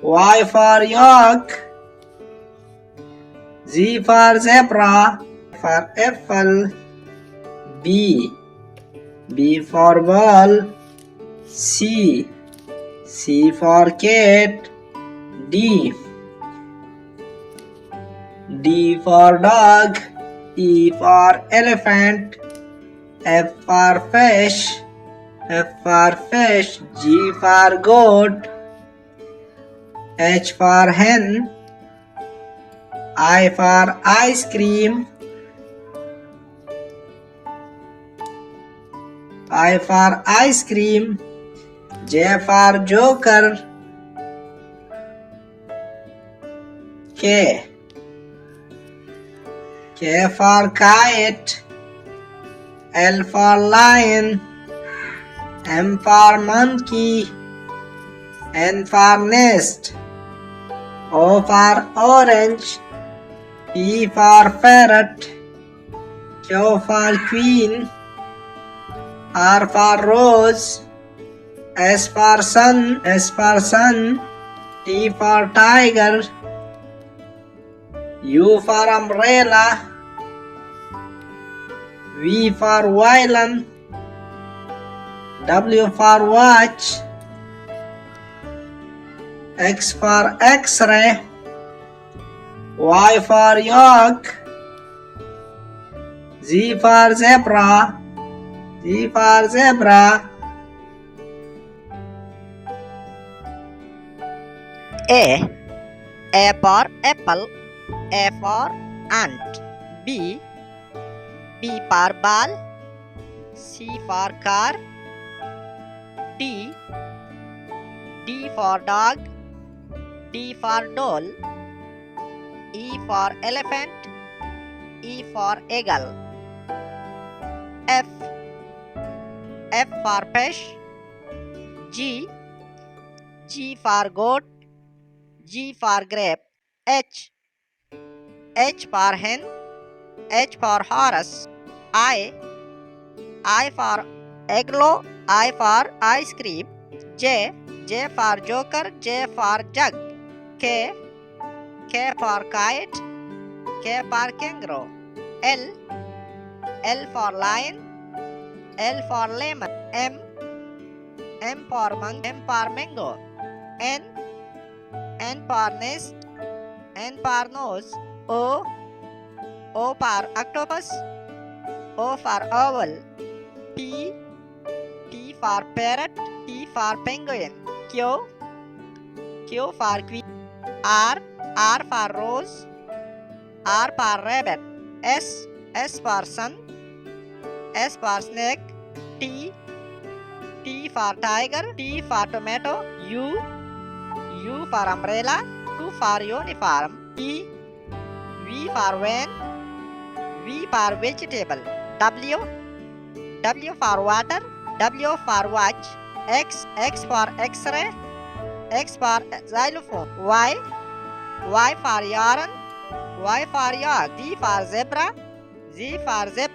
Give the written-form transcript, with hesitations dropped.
Y for yak. Z for zebra. For apple. B. B for ball. C. C for cat. D. D for dog. E for elephant. F for fish. F for fish. G for goat. H for hen. I for ice cream. I for ice cream. J for joker. K. K for kite. L for lion. M for monkey. N for nest. O for orange. P for parrot. Q for queen. R for rose. S for sun. T for tiger. U for umbrella. V for violin. W for watch. X for X-ray. Y for yak. Z for zebra. A for apple. A for ant. B for ball. C for car. D for dog. D for doll. E for elephant. E for eagle. F for fish. G for goat. G for grape. H for hen. H for horse. I for igloo. I for ice cream. J for joker. J for jug. K for kite. K for kangaroo. L for lion. L for lemon. M for monkey. M for mango. N for nest. N for nose. O for octopus. O for owl. P for parrot. P for penguin. Q for queen. R for rose. R for rabbit. S for sun. S for snake. T for tiger. T for tomato. U for umbrella. U for uniform. V for van. V for vegetable. W for water. W for watch. X for X-ray. X for xylophone. Y for yarn. Y for yak. Z for zebra. Z for zip.